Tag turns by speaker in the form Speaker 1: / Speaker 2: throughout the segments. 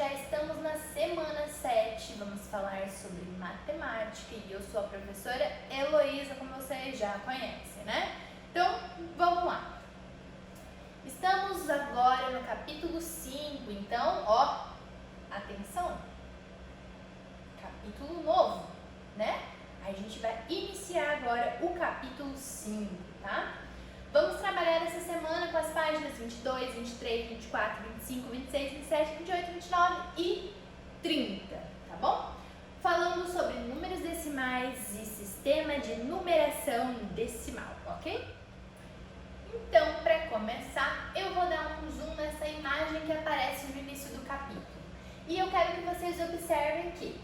Speaker 1: já estamos na semana 7, vamos falar sobre matemática e eu sou a professora Heloísa, como vocês já conhecem, né? Então, vamos lá. Estamos agora no capítulo 5, então, ó, atenção, capítulo novo, né? Aí a gente vai iniciar agora o capítulo 5, tá? Vamos trabalhar essa semana com as páginas 22, 23, 24, 25, 26, 27, 28, 29 e 30, tá bom? Falando sobre números decimais e sistema de numeração decimal, ok? Então, para começar, eu vou dar um zoom nessa imagem que aparece no início do capítulo. E eu quero que vocês observem que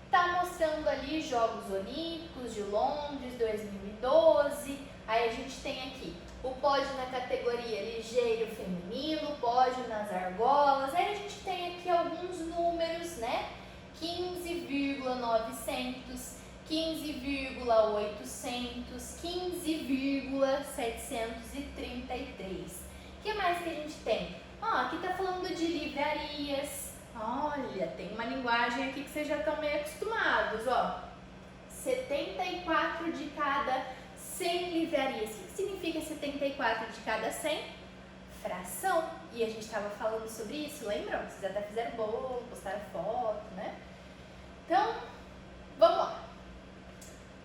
Speaker 1: tá mostrando ali Jogos Olímpicos de Londres 2012. Aí a gente tem aqui o pódio na categoria ligeiro feminino, pódio nas argolas. Aí a gente tem aqui alguns números, né? 15,900, 15,800, 15,733. O que mais que a gente tem? Aqui tá falando de livrarias. Olha, tem uma linguagem aqui que vocês já estão meio acostumados, ó. 74 de cada 100 livrarias. O que significa 74 de cada 100? Fração. E a gente estava falando sobre isso, lembram? Vocês até fizeram bolo, postaram foto, né? Então, vamos lá.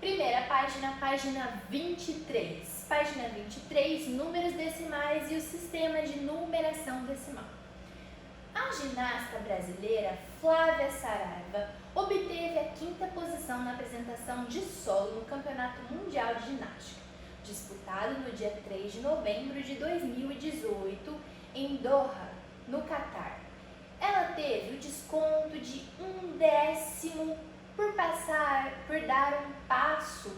Speaker 1: Primeira página, página 23. Página 23, números decimais e o sistema de numeração decimal. A ginasta brasileira Flávia Saraiva obteve a 5ª posição na apresentação de solo no Campeonato Mundial de Ginástica, disputado no dia 3 de novembro de 2018 em Doha, no Catar. Ela teve o desconto de 1/10 por dar um passo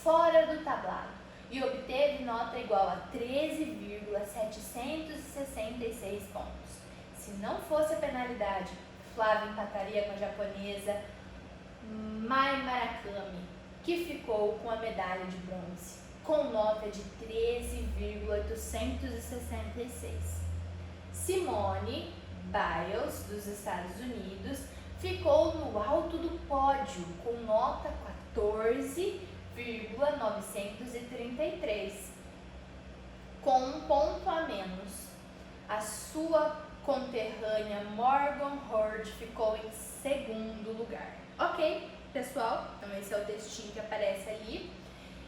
Speaker 1: fora do tablado e obteve nota igual a 13,766 pontos. Se não fosse a penalidade, Flávia empataria com a japonesa Mai Murakami, que ficou com a medalha de bronze, com nota de 13,866. Simone Biles, dos Estados Unidos, ficou no alto do pódio, com nota 14,933, com um ponto a menos. A sua conterrânea Morgan Hurd ficou em 2º lugar. Ok, pessoal? Então esse é o textinho que aparece ali.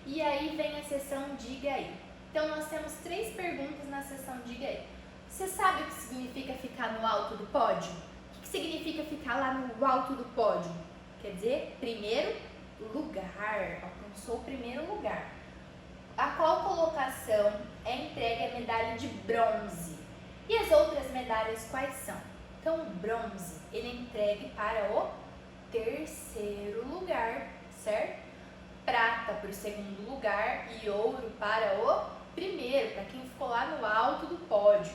Speaker 1: E aí vem a seção Diga Aí. Então nós temos 3 perguntas na seção Diga Aí. Você sabe o que significa ficar no alto do pódio? O que significa ficar lá no alto do pódio? Quer dizer, primeiro lugar, alcançou o primeiro lugar. A qual colocação é entregue a medalha de bronze? E as outras medalhas quais são? Então, o bronze, ele é entregue para o 3º lugar, certo? Prata para o 2º lugar e ouro para o 1º, para quem ficou lá no alto do pódio.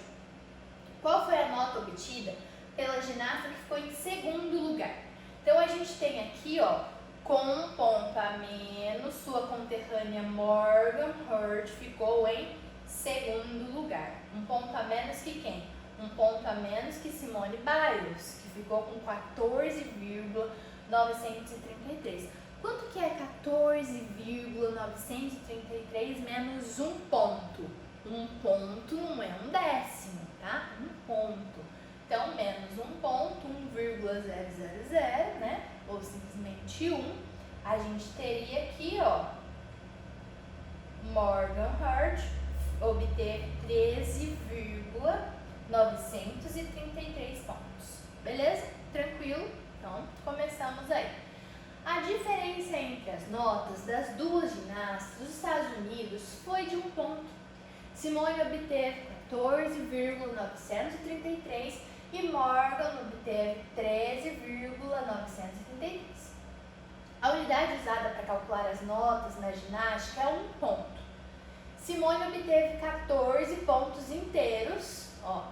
Speaker 1: Qual foi a nota obtida pela ginasta que ficou em 2º lugar? Então, a gente tem aqui, ó, com um ponto a menos, sua conterrânea Morgan Hurd ficou em 2º lugar. Um ponto a menos que quem? Um ponto a menos que Simone Biles, que ficou com 14,933. Quanto que é 14,933 menos um ponto? Um ponto não é 1/10, tá? Um ponto. Então, menos um ponto, 1,000, né? Ou simplesmente 1. A gente teria aqui, ó, Morgan Hurd obteve 13,933 pontos. Beleza? Tranquilo? Então, começamos aí. A diferença entre as notas das duas ginastas dos Estados Unidos foi de um ponto. Simone obteve 14,933 e Morgan obteve 13,933. A unidade usada para calcular as notas na ginástica é um ponto. Simone obteve 14 pontos inteiros, ó,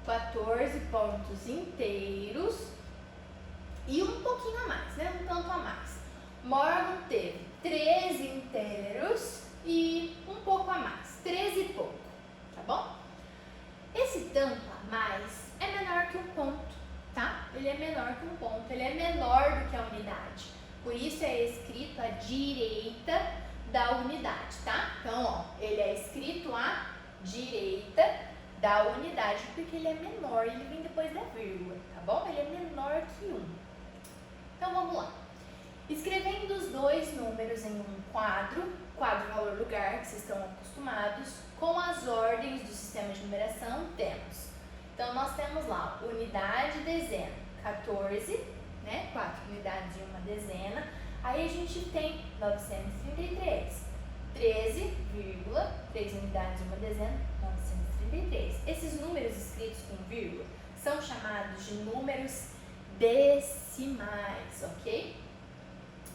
Speaker 1: 14 pontos inteiros e um pouquinho a mais, né? Um tanto a mais. Morgan teve 13 inteiros e um pouco a mais, 13 e pouco, tá bom? Esse tanto a mais é menor que um ponto, tá? ele é menor que um ponto, ele é menor do que a unidade. Por isso é escrito à direita da unidade, tá? Então, ó, ele é escrito à direita da unidade, porque ele é menor, ele vem depois da vírgula, tá bom? Ele é menor que 1. Então, vamos lá. Escrevendo os dois números em um quadro, valor, lugar, que vocês estão acostumados, com as ordens do sistema de numeração, temos. Então, nós temos lá unidade, dezena, 14, né? 4 unidades e uma dezena. Aí a gente tem 933, 13,3 unidades e uma dezena, 933. Esses números escritos com vírgula são chamados de números decimais, ok?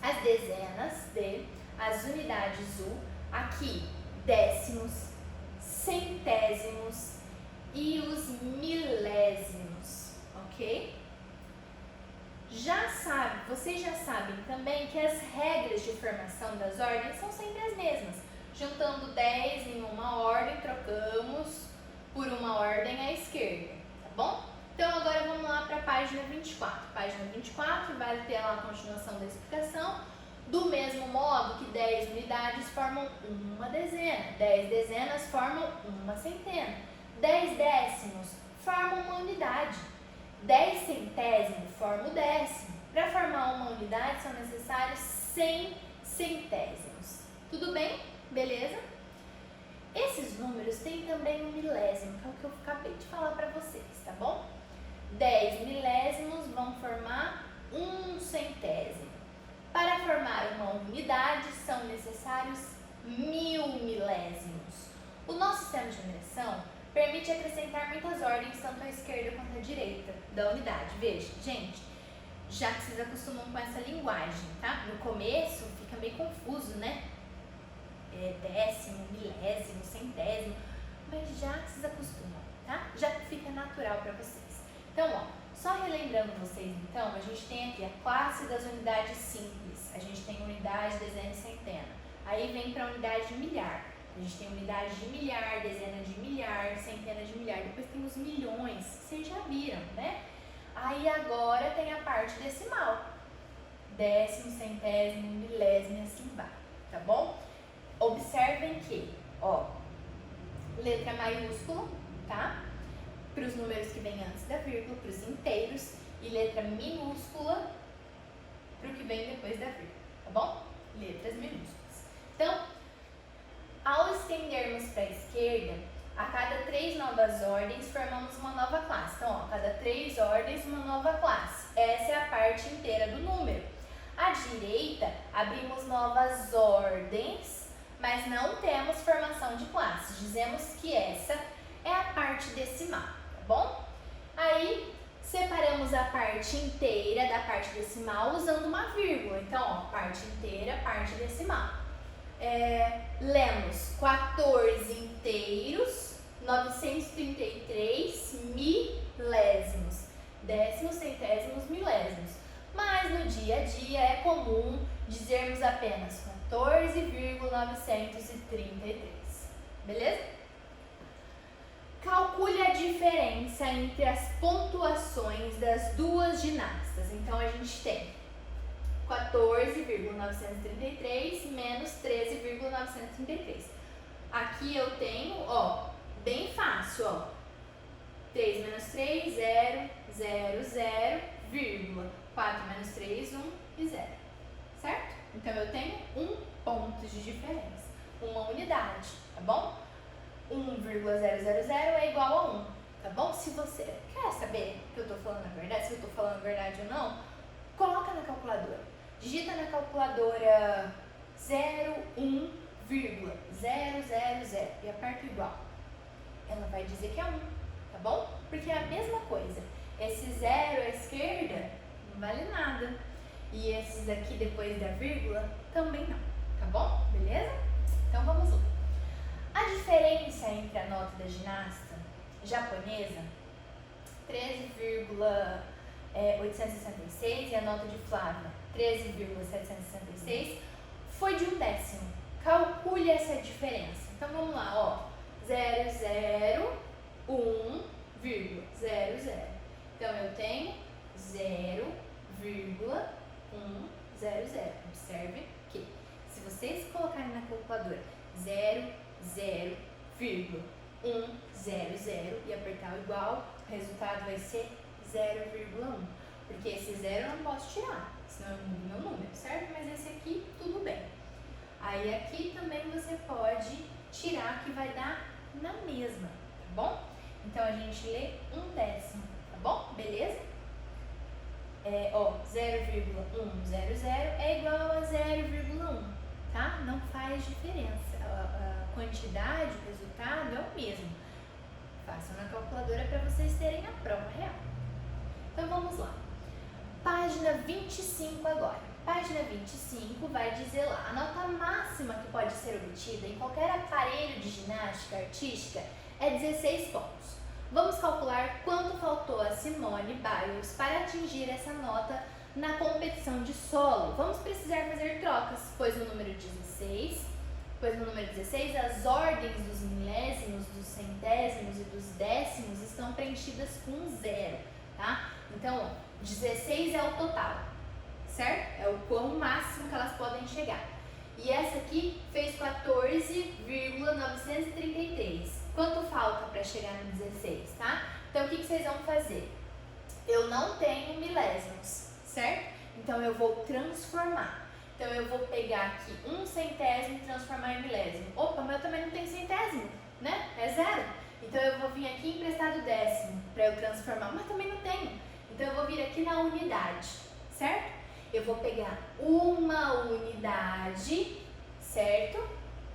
Speaker 1: As dezenas, D, as unidades, U, aqui décimos, centésimos e os milésimos, ok? Vocês já sabem também que as regras de formação das ordens são sempre as mesmas. Juntando 10 em uma ordem, trocamos por uma ordem à esquerda, tá bom? Então, agora vamos lá para a página 24. Página 24 vai ter lá a continuação da explicação. Do mesmo modo que 10 unidades formam uma dezena, 10 dezenas formam uma centena, 10 décimos formam uma unidade, 10 centésimos formam o décimo. Para formar uma unidade são necessários 100 centésimos. Tudo bem? Beleza? Esses números têm também um milésimo, que é o que eu acabei de falar para vocês, tá bom? 10 milésimos vão formar um centésimo. Para formar uma unidade são necessários 1000 milésimos. O nosso sistema de numeração permite acrescentar muitas ordens, tanto à esquerda quanto à direita da unidade. Veja, gente, já que vocês acostumam com essa linguagem, tá? No começo fica meio confuso, né? Décimo, milésimo, centésimo, mas já que vocês acostumam, tá? Já que fica natural para vocês. Então, ó, só relembrando vocês, então, a gente tem aqui a classe das unidades simples. A gente tem unidade, dezena e centena. Aí vem para a unidade de milhar. A gente tem unidade de milhar, dezena de milhar, centena de milhar. Depois tem os milhões, vocês já viram, né? Aí agora tem a parte decimal. Décimo, centésimo, milésimo e assim vai, tá bom? Observem que, ó, letra maiúscula, tá? Para os números que vêm antes da vírgula, para os inteiros, e letra minúscula para o que vem depois da vírgula, tá bom? Letras minúsculas. Então, ao estendermos para a esquerda, a cada 3 novas ordens formamos uma nova classe. Então, ó, a cada 3 ordens, uma nova classe. Essa é a parte inteira do número. À direita, abrimos novas ordens, mas não temos formação de classes. Dizemos que essa é a parte decimal, tá bom? Aí, separamos a parte inteira da parte decimal usando uma vírgula. Então, ó, parte inteira, parte decimal. Lemos 14 inteiros, 933 milésimos, décimos, centésimos, milésimos. Mas no dia a dia é comum dizermos apenas 14,933. Beleza? Calcule a diferença entre as pontuações das duas ginastas. Então, a gente tem 14,933 menos 13,933. Aqui eu tenho, ó, bem fácil, ó. 3 menos 3, 0, 0, 0, vírgula. 4 menos 3, 1 e 0. Certo? Então, eu tenho um ponto de diferença. Uma unidade, tá bom? 1,000 é igual a 1, tá bom? Se você quer saber que eu tô falando a verdade, se eu tô falando a verdade ou não, coloca na calculadora. Digita na calculadora 0,000 e aperta igual. Ela vai dizer que é 1, tá bom? Porque é a mesma coisa. Esse 0 à esquerda não vale nada. E esses aqui depois da vírgula também não, tá bom? Beleza? Então vamos lá. A diferença entre a nota da ginasta japonesa, 13,866, e a nota de Flávia, 13,766, foi de 1/10. Calcule essa diferença. Então vamos lá, ó. 0,0, 1,00. Então eu tenho 0,100. Observe que se vocês colocarem na calculadora 0,100 e apertar o igual, o resultado vai ser 0,1. Porque esse 0 eu não posso tirar, senão eu mudo meu número, certo? Mas esse aqui, tudo bem. Aí aqui também você pode tirar, que vai dar na mesma, tá bom? Então a gente lê 1/10, tá bom? Beleza? 0,100 é igual a 0,1, tá? Não faz diferença. A quantidade, o resultado é o mesmo. Façam na calculadora para vocês terem a prova real. Então vamos lá. Página 25 agora. Página 25 vai dizer lá, a nota máxima que pode ser obtida em qualquer aparelho de ginástica artística é 16 pontos. Vamos calcular quanto faltou a Simone Biles para atingir essa nota na competição de solo. Vamos precisar fazer trocas, pois no número 16, as ordens dos milésimos, dos centésimos e dos décimos estão preenchidas com 0, tá? Então, 16 é o total, certo? É o quão máximo que elas podem chegar. E essa aqui fez 14,933. Quanto falta para chegar no 16, tá? Então, o que vocês vão fazer? Eu não tenho milésimos, certo? Então, eu vou transformar. Então, eu vou pegar aqui 1/100 e transformar em milésimo. Opa, mas eu também não tenho centésimo, né? É 0. Então, eu vou vir aqui emprestar do décimo para eu transformar, mas também não tenho. Então, eu vou vir aqui na unidade, certo? Eu vou pegar uma unidade, certo?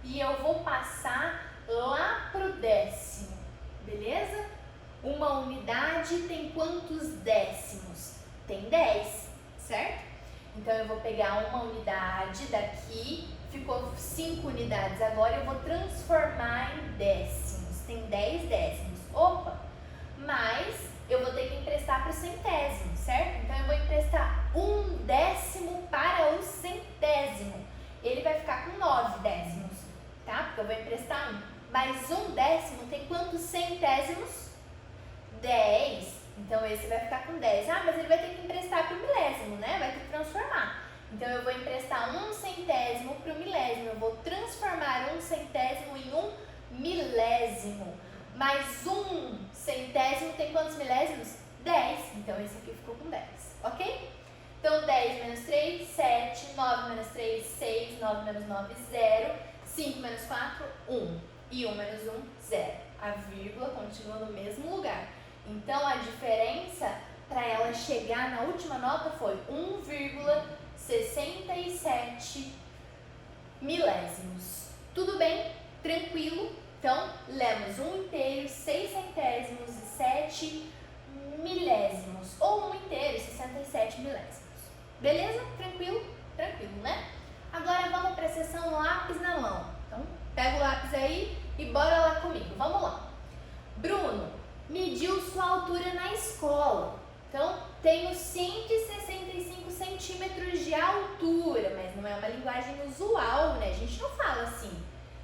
Speaker 1: E eu vou passar lá pro décimo, beleza? Uma unidade tem quantos décimos? Tem 10, certo? Então, eu vou pegar uma unidade daqui, ficou 5 unidades. Agora, eu vou transformar em décimos. Tem 10 décimos. Opa! Mas eu vou ter que emprestar para o centésimo, certo? Então, eu vou emprestar 1/10 para o centésimo. Ele vai ficar com 9 décimos, tá? Porque eu vou emprestar 1. Mas 1/10 tem quantos centésimos? 10. Então, esse vai ficar com 10. Ah, mas ele vai ter que emprestar para o milésimo, né? Vai ter que transformar. Então, eu vou emprestar 1/100 para o milésimo. Eu vou transformar 1/100 em 1 milésimo. Mas 1/100 tem quantos milésimos? 10. Então, esse aqui ficou com 10, ok? Então, 10 menos 3, 7. 9 menos 3, 6. 9 menos 9, 0. 5 menos 4, 1. E 1 menos 1, 0. A vírgula continua no mesmo lugar. Então, a diferença para ela chegar na última nota foi 1,67 milésimos. Tudo bem? Tranquilo? Então, lemos 1 inteiro, 6 centésimos e 7 milésimos. Ou 1 inteiro e 67 milésimos. Beleza? Tranquilo? Tranquilo, né? Agora, vamos para a seção lápis na mão. Então, pega o lápis aí e bora lá comigo. Vamos lá. Bruno mediu sua altura na escola. Então, tenho 165 centímetros de altura, mas não é uma linguagem usual, né? A gente não fala assim.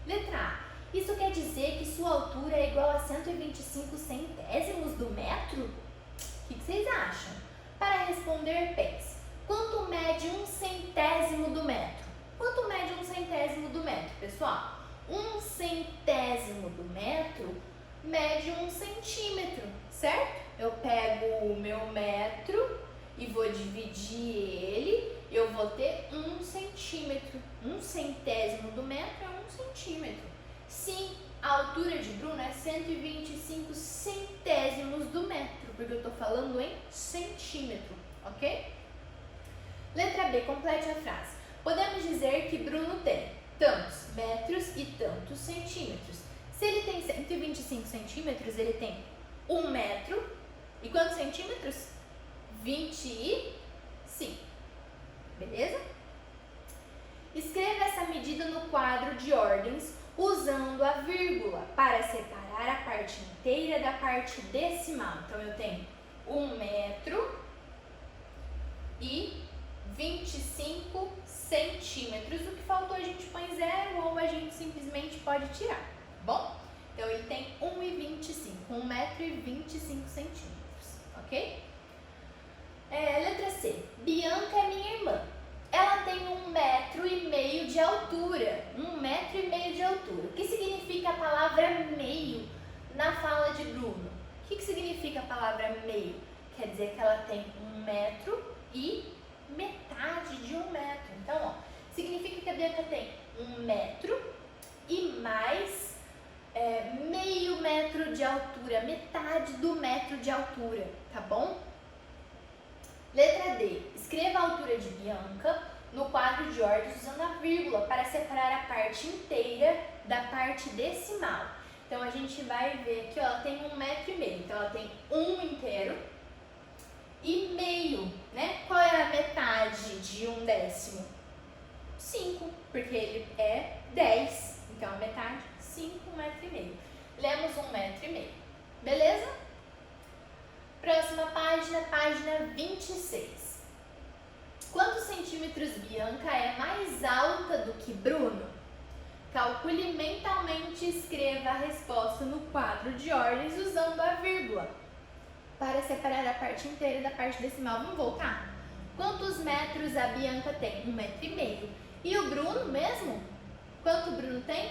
Speaker 1: Letra A. Isso quer dizer que sua altura é igual a 125 centésimos do metro? O que vocês acham? Para responder, pense. Quanto mede 1/100 do metro? Quanto mede 1/100 do metro, pessoal? 1/100 do metro mede 1 centímetro, certo? Eu pego o meu metro e vou dividir ele, eu vou ter 1 centímetro. 1/100 do metro é 1 centímetro. Sim, a altura de Bruno é 125 centésimos do metro, porque eu estou falando em centímetro, ok? Letra B, complete a frase. Podemos dizer que Bruno tem tantos metros e tantos centímetros. Se ele tem 125 centímetros, ele tem 1 metro. E quantos centímetros? 25. Beleza? Escreva essa medida no quadro de ordens usando a vírgula para separar a parte inteira da parte decimal. Então, eu tenho 1 metro e 25 centímetros. O que faltou a gente põe 0 ou a gente simplesmente pode tirar, tá bom? Então, ele tem 1,25, 1 metro e 25 centímetros, ok? de Bruno. O que significa a palavra meio? Quer dizer que ela tem 1 metro e metade de 1 metro. Então, ó, significa que a Bianca tem 1 metro e mais meio metro de altura, metade do metro de altura, tá bom? Letra D. Escreva a altura de Bianca no quadro de ordens usando a vírgula para separar a parte inteira da parte decimal. Então, a gente vai ver aqui, ó, ela tem 1,5 metro. Então, ela tem 1 inteiro e meio, né? Qual é a metade de 1/10? 5, porque ele é 10. Então, a metade, 5,5 metros. Lemos 1,5 metro. Beleza? Próxima página, página 26. Quantos centímetros Bianca é mais alta do que Bruno? Calcule mentalmente e escreva a resposta no quadro de ordens usando a vírgula para separar a parte inteira da parte decimal. Vamos voltar? Quantos metros a Bianca tem? 1,5 metro. E o Bruno mesmo? Quanto o Bruno tem?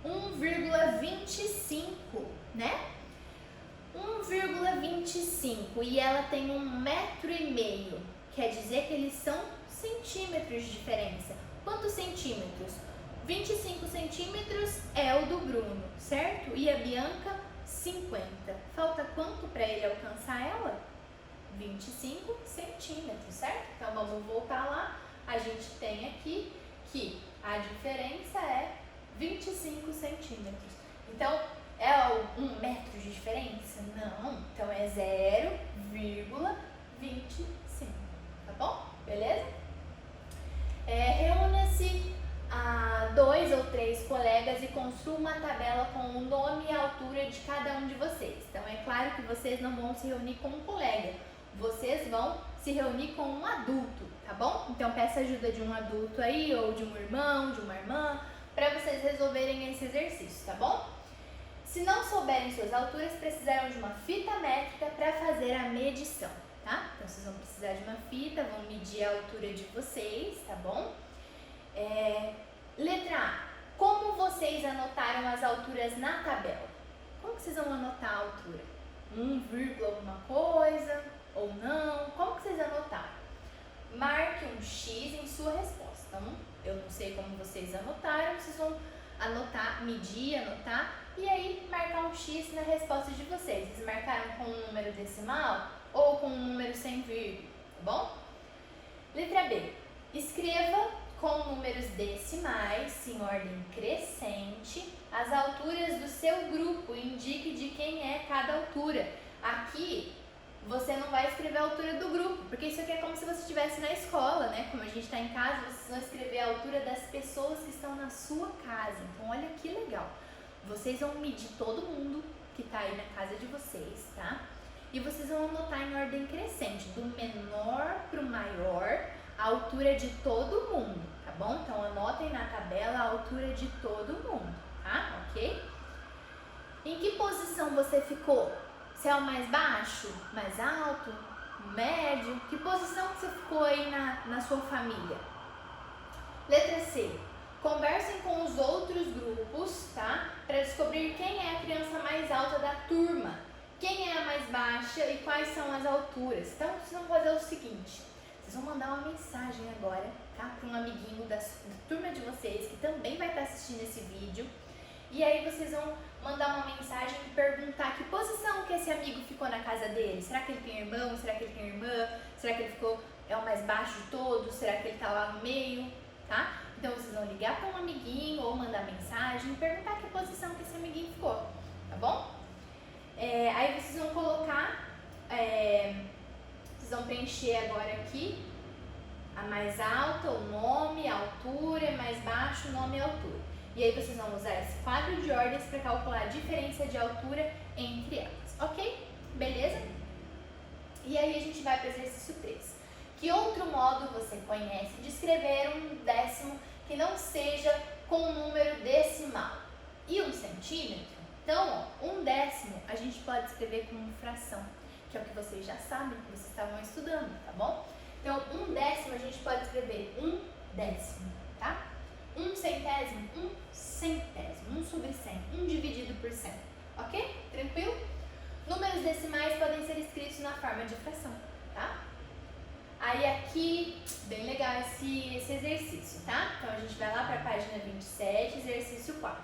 Speaker 1: 1,25, né? 1,25 e ela tem 1,5 metro. Quer dizer que eles são centímetros de diferença. Quantos centímetros? 25 centímetros é o do Bruno, certo? E a Bianca, 50. Falta quanto para ele alcançar ela? 25 centímetros, certo? Então, vamos voltar lá. A gente tem aqui que a diferença é 25 centímetros. Então, é 1 metro de diferença? Não. Então, é 0,25. Tá bom? Beleza? Reúna-se a 2 ou 3 colegas e construa uma tabela com o nome e a altura de cada um de vocês. Então, é claro que vocês não vão se reunir com um colega. Vocês vão se reunir com um adulto, tá bom? Então, peça ajuda de um adulto aí, ou de um irmão, de uma irmã, para vocês resolverem esse exercício, tá bom? Se não souberem suas alturas, precisarão de uma fita métrica para fazer a medição, tá? Então, vocês vão precisar de uma fita, vão medir a altura de vocês, tá bom? Letra A. Como vocês anotaram as alturas na tabela? Como que vocês vão anotar a altura? 1, alguma coisa ou não? Como que vocês anotaram? Marque um X em sua resposta. Então, eu não sei como vocês anotaram, vocês vão anotar, medir, anotar e aí marcar um X na resposta de vocês. Vocês marcaram com um número decimal ou com um número sem vírgula, tá bom? Letra B. Escreva com números decimais, em ordem crescente, as alturas do seu grupo e indique de quem é cada altura. Aqui, você não vai escrever a altura do grupo, porque isso aqui é como se você estivesse na escola, né? Como a gente está em casa, vocês vão escrever a altura das pessoas que estão na sua casa. Então, olha que legal. Vocês vão medir todo mundo que está aí na casa de vocês, tá? E vocês vão anotar em ordem crescente, do menor para o maior, a altura de todo mundo, tá bom? Então, anotem na tabela a altura de todo mundo, tá? Ok? Em que posição você ficou? Você é o mais baixo, mais alto, médio? Que posição que você ficou aí na sua família? Letra C. Conversem com os outros grupos, tá? Para descobrir quem é a criança mais alta da turma, quem é a mais baixa e quais são as alturas. Então, vocês vão fazer o seguinte. Vocês vão mandar uma mensagem agora, tá? Para um amiguinho da turma de vocês que também vai estar assistindo esse vídeo. E aí vocês vão mandar uma mensagem e perguntar que posição que esse amigo ficou na casa dele. Será que ele tem irmão? Será que ele tem irmã? Será que ele é o mais baixo de todos? Será que ele tá lá no meio? Tá? Então vocês vão ligar para um amiguinho ou mandar mensagem e perguntar que posição que esse amiguinho ficou, tá bom? Aí vocês vão colocar, vocês vão preencher agora aqui a mais alta, o nome, a altura, mais baixo, o nome e a altura. E aí vocês vão usar esse quadro de ordens para calcular a diferença de altura entre elas, ok? Beleza? E aí a gente vai para o exercício 3. Que outro modo você conhece de escrever um décimo que não seja com um número decimal? E 1 centímetro? Então, ó, 1/10 a gente pode escrever como fração, que é o que vocês já sabem, que vocês estavam estudando, tá bom? Então, 1/10 a gente pode escrever 1/10, tá? 1 centésimo, 1 centésimo, 1/100, 1 dividido por 100, ok? Tranquilo? Números decimais podem ser escritos na forma de fração, tá? Aí aqui, bem legal esse exercício, tá? Então a gente vai lá para a página 27, exercício 4.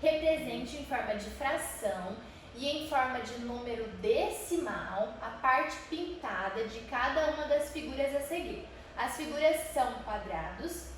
Speaker 1: Represente em forma de fração e em forma de número decimal a parte pintada de cada uma das figuras a seguir. As figuras são quadrados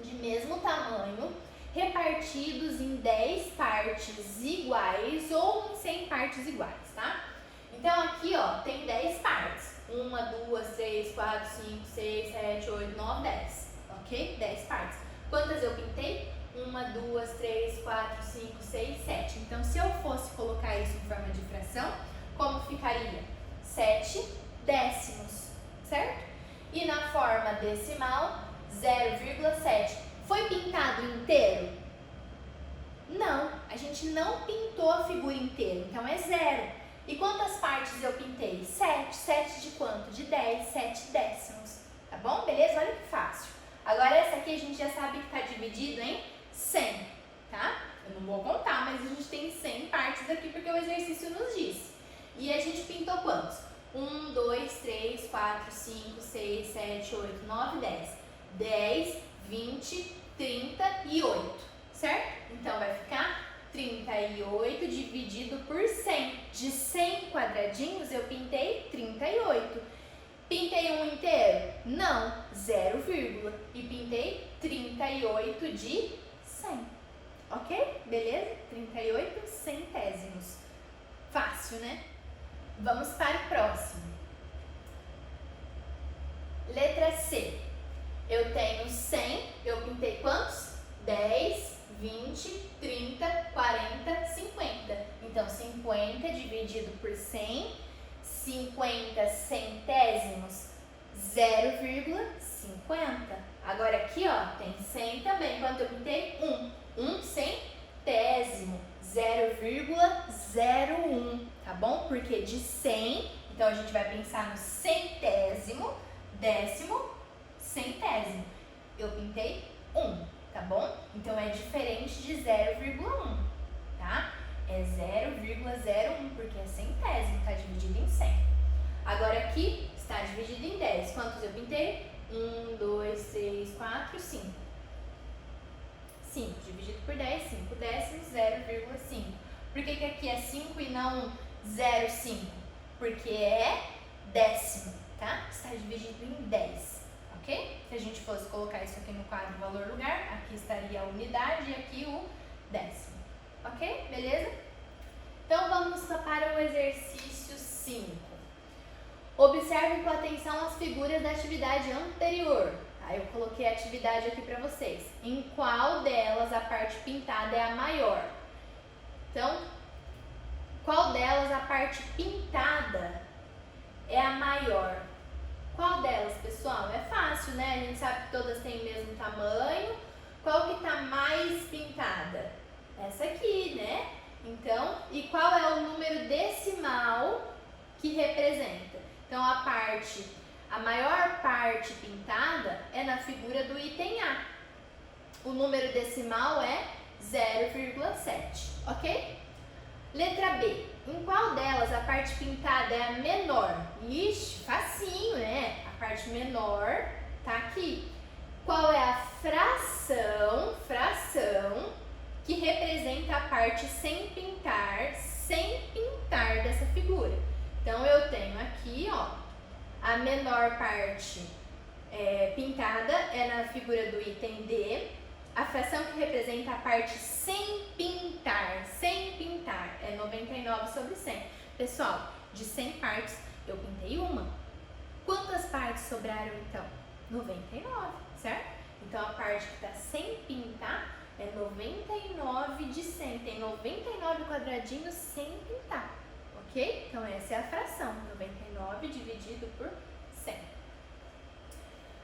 Speaker 1: de mesmo tamanho, repartidos em 10 partes iguais ou em 100 partes iguais, tá? Então aqui, ó, tem 10 partes. 1, 2, 3, 4, 5, 6, 7, 8, 9, 10. Ok? 10 partes. Quantas eu pintei? 1, 2, 3, 4, 5, 6, 7. Então, se eu fosse colocar isso em forma de fração, como ficaria? 7 décimos, certo? E na forma decimal, 0,7. Foi pintado inteiro? Não, a gente não pintou a figura inteira, então é 0. E quantas partes eu pintei? 7. 7 de quanto? De 10, 7 décimos. Tá bom? Beleza? Olha que fácil. Agora essa aqui a gente já sabe que está dividido em 100, tá? Eu não vou contar, mas a gente tem 100 partes aqui porque o exercício nos diz. E a gente pintou quantos? 1, 2, 3, 4, 5, 6, 7, 8, 9, 10. 10, 20, 30 e 8, certo? Então vai ficar 38 dividido por 100. De 100 quadradinhos eu pintei 38. Pintei um inteiro? Não, 0, e pintei 38 de 100. Ok? Beleza? 38 centésimos. Fácil, né? Vamos para o próximo. Letra C. Eu tenho 100, eu pintei quantos? 10, 20, 30, 40, 50. Então, 50 dividido por 100, 50 centésimos, 0,50. Agora aqui, ó, tem 100 também. Quanto eu pintei? 1 centésimo, 0,01, tá bom? Porque de 100, então a gente vai pensar no centésimo, décimo, centésimo. Eu pintei 1, tá bom? Então é diferente de 0,1, tá? É 0,01, porque é centésimo, está dividido em 100. Agora aqui está dividido em 10. Quantos eu pintei? 1, 2, 3, 4, 5. 5 dividido por 10, 5 décimos, 0,5. Por que aqui é 5 e não 0,5? Porque é décimo, tá? Está dividido em 10, ok? Se a gente fosse colocar isso aqui no quadro valor-lugar, aqui estaria a unidade e aqui o décimo, ok? Beleza? Então vamos para o exercício 5. Observe com atenção as figuras da atividade anterior. Aí eu coloquei a atividade aqui para vocês. Em qual delas a parte pintada é a maior? Então, qual delas a parte pintada é a maior? Qual delas, pessoal? É fácil, né? A gente sabe que todas têm o mesmo tamanho. Qual que está mais pintada? Essa aqui, né? Então, e qual é o número decimal que representa? Então, a maior parte pintada é na figura do item A. O número decimal é 0,7, ok? Letra B. Em qual delas a parte pintada é a menor? Ixi, facinho, né? A parte menor tá aqui. Qual é a fração que representa a parte sem pintar dessa figura? Então, eu tenho aqui, ó, a menor parte pintada é na figura do item D. A fração que representa a parte sem pintar, é 99 sobre 100. Pessoal, de 100 partes, eu pintei uma. Quantas partes sobraram, então? 99, certo? Então, a parte que está sem pintar é 99 de 100. Tem 99 quadradinhos sem pintar, ok? Então, essa é a fração, 99 dividido por 100.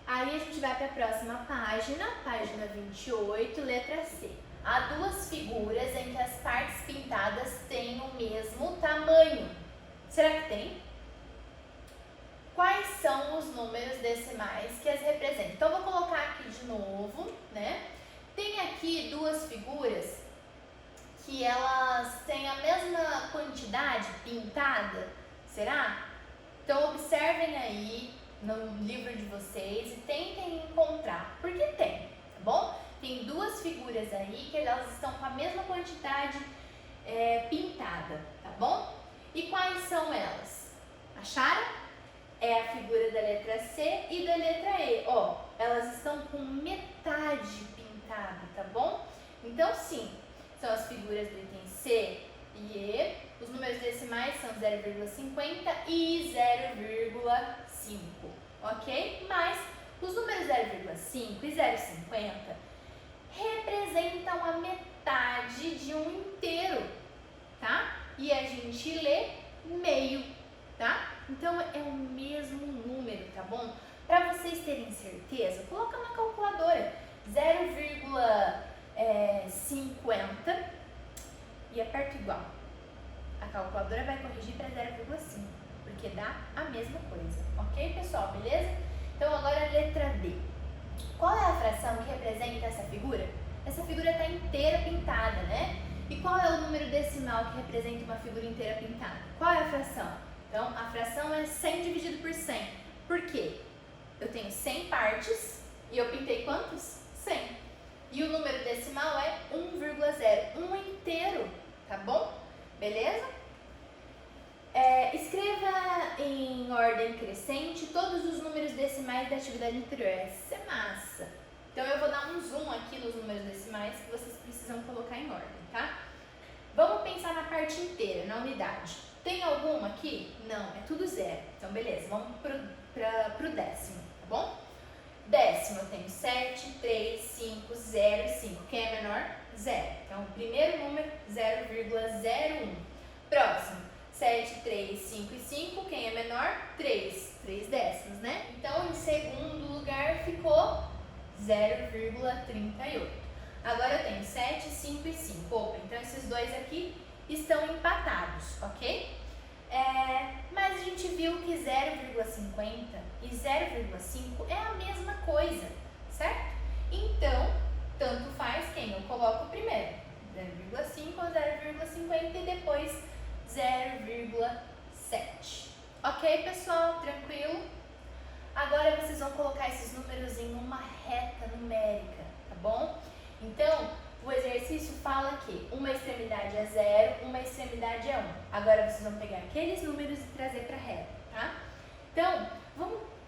Speaker 1: Aí, a gente vai para a próxima página, página 28, letra C. Há duas figuras em que as partes pintadas têm o mesmo tamanho. Será que tem? Quais são os números decimais que as representam? Então, vou colocar aqui de novo, né? Tem aqui duas figuras que elas têm a mesma quantidade pintada? Será? Então observem aí no livro de vocês e tentem encontrar, porque tem, tá bom? Tem duas figuras aí que elas estão com a mesma quantidade pintada, tá bom? E quais são elas? Acharam? É a figura da letra C e da letra E. Ó, elas estão com metade pintada, tá bom? Então sim, são as figuras do item C e E. Os números decimais são 0,50 e 0,5, ok? Mas os números 0,5 e 0,50 representam a metade de um inteiro, tá? E a gente lê meio, tá? Então é o mesmo número, tá bom? Para vocês terem certeza, coloca na calculadora 0,50 e aperta igual. A calculadora vai corrigir para 0,5, porque dá a mesma coisa, ok, pessoal? Beleza? Então agora a letra D. Qual é a fração que representa essa figura? Essa figura está inteira pintada, né? E qual é o número decimal que representa uma figura inteira pintada? Qual é a fração? Então, a fração é 100 dividido por 100. Por quê? Eu tenho 100 partes e eu pintei quantos? 100. E o número decimal é 1,0, um inteiro, tá bom? Beleza? Escreva em ordem crescente todos os números decimais da atividade anterior. Essa é massa. Então, eu vou dar um zoom aqui nos números decimais que vocês precisam colocar em ordem, tá? Vamos pensar na parte inteira, na unidade. Tem alguma aqui? Não, é tudo zero. Então, beleza, vamos pro décimo, tá bom? Décimo, eu tenho 7, 3, 5, 0, 5. Quem é menor? 0. Então, o primeiro número, 0,01. Próximo, 7, 3, 5 e 5. Quem é menor? 3. 3 décimos, né? Então, em segundo lugar, ficou 0,38. Agora eu tenho 7, 5 e 5. Opa, então esses dois aqui estão empatados, ok? Mas a gente viu que 0,50 e 0,5 é a mesma coisa, certo? Então, tanto faz quem eu coloco primeiro, 0,5 ou 0,50 e depois 0,7. Ok, pessoal? Tranquilo? Agora vocês vão colocar esses números em uma reta numérica, tá bom? Então, o exercício fala que uma extremidade é 0, uma extremidade é 1. Agora vocês vão pegar aqueles números e trazer para a reta, tá? Então,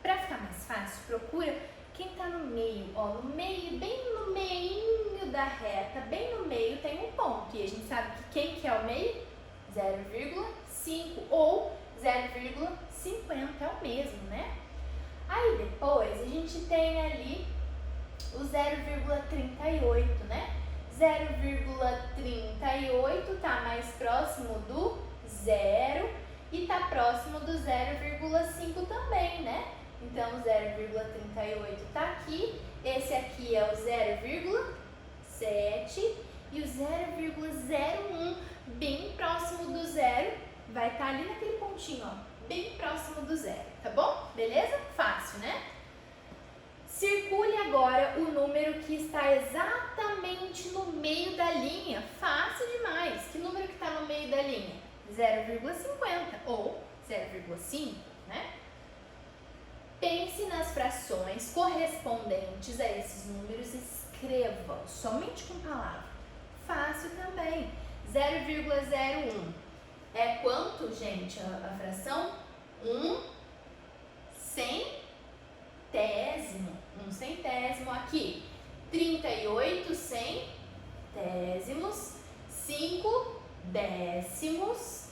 Speaker 1: para ficar mais fácil, procura quem está no meio. Ó, no meio, bem no meinho da reta, bem no meio tem um ponto. E a gente sabe que quem que é o meio? 0,5 ou 0,50 é o mesmo, né? Aí depois a gente tem ali o 0,38, né? 0,38 tá mais próximo do 0 e tá próximo do 0,5 também, né? Então, o 0,38 tá aqui, esse aqui é o 0,7 e o 0,01, bem próximo do 0, vai estar ali naquele pontinho, ó, bem próximo do 0, tá bom? Beleza? Fácil, né? Circule agora o número que está exatamente no meio da linha. Fácil demais. Que número que está no meio da linha? 0,50 ou 0,5, né? Pense nas frações correspondentes a esses números e escreva somente com palavra. Fácil também. 0,01 é quanto, gente, a fração? 1 centésimo. 1 centésimo aqui. 38 centésimos. 5 décimos.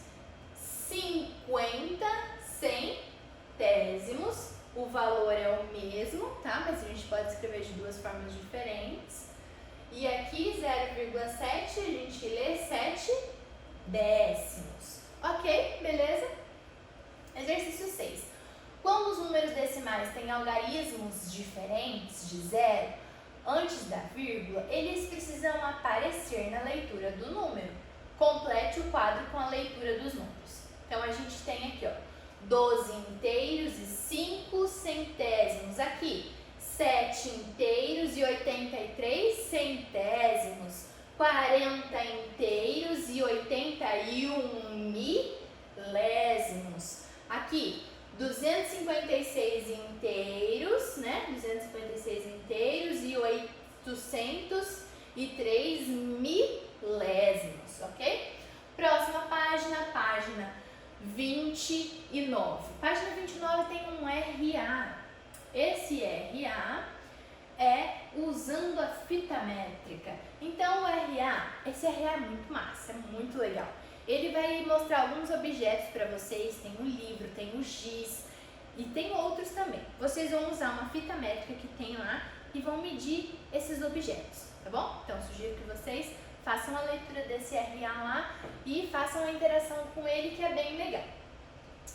Speaker 1: 50 centésimos. O valor é o mesmo, tá? Mas a gente pode escrever de duas formas diferentes. E aqui 0,7 a gente lê 7 décimos. Ok? Beleza? Exercício 6. Quando os números decimais têm algarismos diferentes de zero, antes da vírgula, eles precisam aparecer na leitura do número. Complete o quadro com a leitura dos números. Então, a gente tem aqui, ó, 12 inteiros e 5 centésimos. Aqui, 7 inteiros e 83 centésimos. 40 inteiros desse RA é usando a fita métrica. Então esse RA é muito massa, é muito legal. Ele vai mostrar alguns objetos para vocês, tem um livro, tem o giz e tem outros também. Vocês vão usar uma fita métrica que tem lá e vão medir esses objetos, tá bom? Então sugiro que vocês façam a leitura desse RA lá e façam a interação com ele, que é bem legal.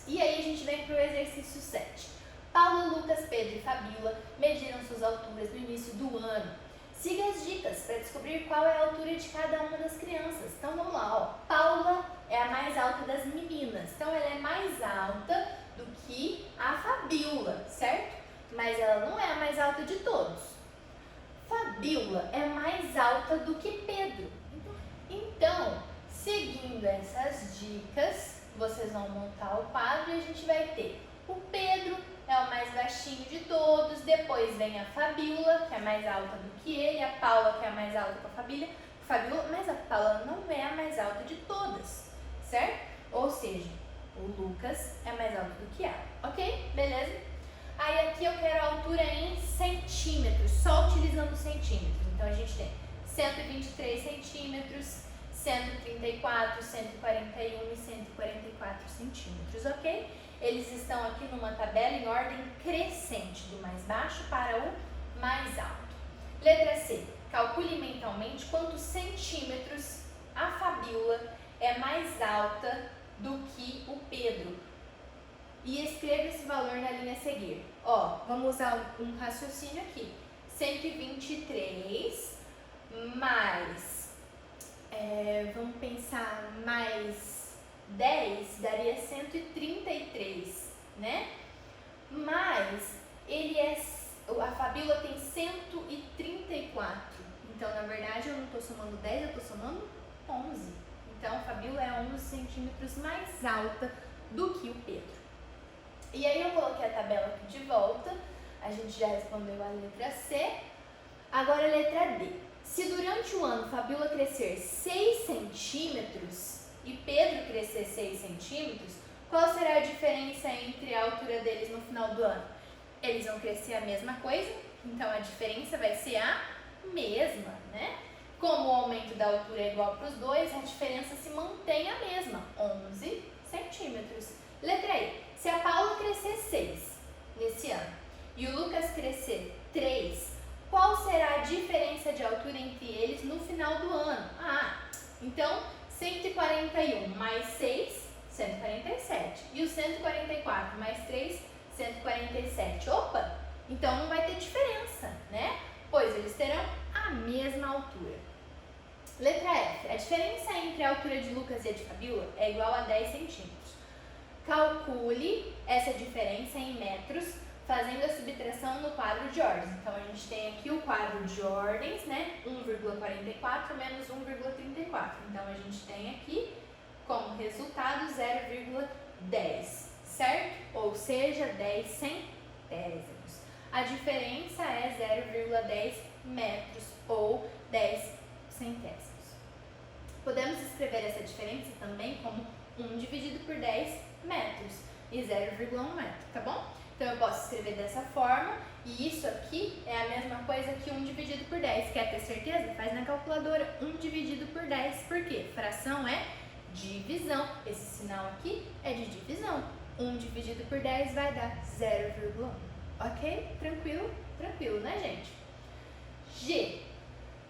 Speaker 1: E aí a gente vem para o exercício 7. Paulo, Lucas, Pedro e Fabíola mediram suas alturas no início do ano. Siga as dicas para descobrir qual é a altura de cada uma das crianças. Então vamos lá, ó. Paula é a mais alta das meninas, então ela é mais alta do que a Fabíola, certo? Mas ela não é a mais alta de todos. Fabíola é mais alta do que Pedro. Então, seguindo essas dicas, vocês vão montar o quadro e a gente vai ter o Pedro, é o mais baixinho de todos, depois vem a Fabíola, que é mais alta do que ele, a Paula, que é a mais alta que a Fabíola, mas a Paula não é a mais alta de todas, certo? Ou seja, o Lucas é mais alto do que ela, ok? Beleza? Aí aqui eu quero a altura em centímetros, só utilizando centímetros. Então a gente tem 123 centímetros, 134, 141 e 144 centímetros, ok? Eles estão aqui numa tabela em ordem crescente, do mais baixo para o mais alto. Letra C. Calcule mentalmente quantos centímetros a Fabíola é mais alta do que o Pedro. E escreva esse valor na linha a seguir. Ó, vamos usar um raciocínio aqui. 123 mais, vamos pensar, mais 10 daria 133, né? Mas a Fabíola tem 134. Então, na verdade, eu não estou somando 10, eu estou somando 11. Então, a Fabíola é 11 centímetros mais alta do que o Pedro. E aí eu coloquei a tabela aqui de volta, a gente já respondeu a letra C, agora a letra D. Se durante o ano Fabíola crescer 6 centímetros e Pedro crescer 6 centímetros, qual será a diferença entre a altura deles no final do ano? Eles vão crescer a mesma coisa, então a diferença vai ser a mesma, né? Como o aumento da altura é igual para os dois, a diferença se mantém a mesma, 11 centímetros. Letra E. Se a Paula crescer 6 nesse ano e o Lucas crescer 3, qual será a diferença de altura entre eles no final do ano? Então 141 mais 6, 147. E o 144 mais 3, 147. Opa! Então não vai ter diferença, né? Pois eles terão a mesma altura. Letra F. A diferença entre a altura de Lucas e a de Fabíola é igual a 10 centímetros. Calcule essa diferença em metros, fazendo a subtração no quadro de ordens. Então, a gente tem aqui o quadro de ordens, né? 1,44 menos 1,34. Então, a gente tem aqui como resultado 0,10, certo? Ou seja, 10 centésimos. A diferença é 0,10 metros ou 10 centésimos. Podemos escrever essa diferença também como 1 dividido por 10 metros e 0,1 metro, tá bom? Então eu posso escrever dessa forma e isso aqui é a mesma coisa que 1 dividido por 10. Quer ter certeza? Faz na calculadora 1 dividido por 10, por quê? Fração é divisão. Esse sinal aqui é de divisão. 1 dividido por 10 vai dar 0,1. Ok? Tranquilo? Tranquilo, né, gente? G.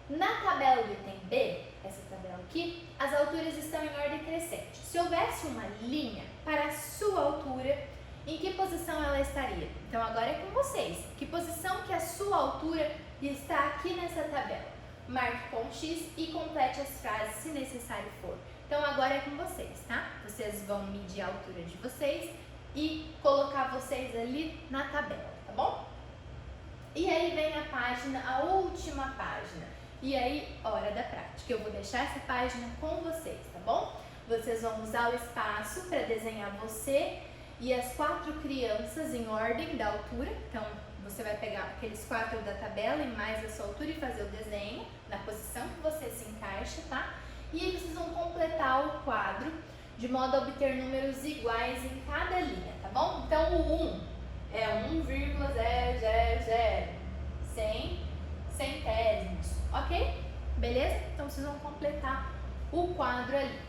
Speaker 1: Na tabela do item B, essa tabela aqui, as alturas estão em ordem crescente. Se houvesse uma linha para a sua altura, em que posição ela estaria? Então agora é com vocês. Que posição que a sua altura está aqui nessa tabela? Marque com X e complete as frases se necessário for. Então agora é com vocês, tá? Vocês vão medir a altura de vocês e colocar vocês ali na tabela, tá bom? E aí vem a página, a última página. E aí, hora da prática. Eu vou deixar essa página com vocês, tá bom? Vocês vão usar o espaço para desenhar você e as 4 crianças em ordem da altura. Então, você vai pegar aqueles 4 da tabela e mais a sua altura e fazer o desenho na posição que você se encaixa, tá? E aí vocês vão completar o quadro de modo a obter números iguais em cada linha, tá bom? Então, o 1 é 1,0000000. quadro ali.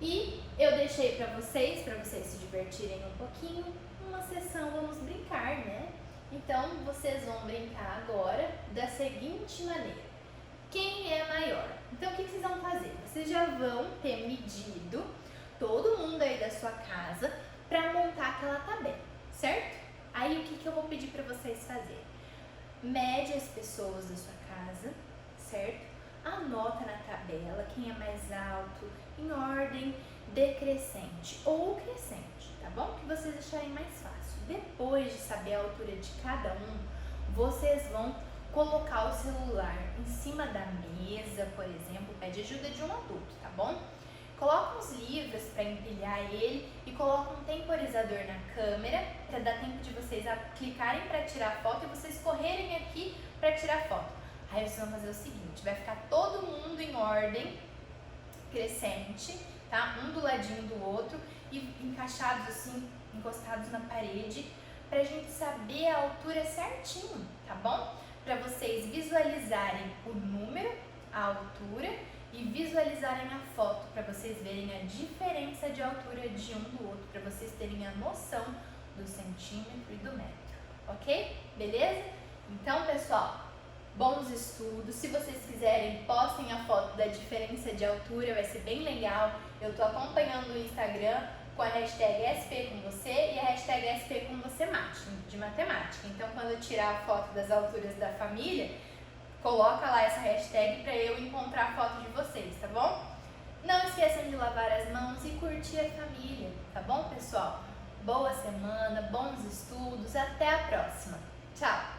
Speaker 1: E eu deixei para vocês se divertirem um pouquinho, uma sessão Vamos Brincar, né? Então, vocês vão brincar agora da seguinte maneira. Quem é maior? Então, o que vocês vão fazer? Vocês já vão ter medido todo mundo aí da sua casa para montar aquela tabela, certo? Aí, o que eu vou pedir para vocês fazerem? Mede as pessoas da sua casa, certo? Anota na tabela quem é mais alto, em ordem decrescente ou crescente, tá bom? Que vocês acharem mais fácil. Depois de saber a altura de cada um, vocês vão colocar o celular em cima da mesa, por exemplo, pede ajuda de um adulto, tá bom? Coloca uns livros para empilhar ele e coloca um temporizador na câmera para dar tempo de vocês clicarem para tirar foto e vocês correrem aqui para tirar foto. Aí vocês vão fazer o seguinte, vai ficar todo mundo em ordem crescente, tá? Um do ladinho do outro e encaixados assim, encostados na parede, pra gente saber a altura certinho, tá bom? Para vocês visualizarem o número, a altura e visualizarem a foto, para vocês verem a diferença de altura de um do outro, para vocês terem a noção do centímetro e do metro, ok? Beleza? Então, pessoal, bons estudos. Se vocês quiserem, postem a foto da diferença de altura, vai ser bem legal. Eu tô acompanhando o Instagram com a hashtag SP com você e a hashtag SP com você de matemática. Então, quando eu tirar a foto das alturas da família, coloca lá essa hashtag para eu encontrar a foto de vocês, tá bom? Não esqueçam de lavar as mãos e curtir a família, tá bom, pessoal? Boa semana, bons estudos, até a próxima. Tchau!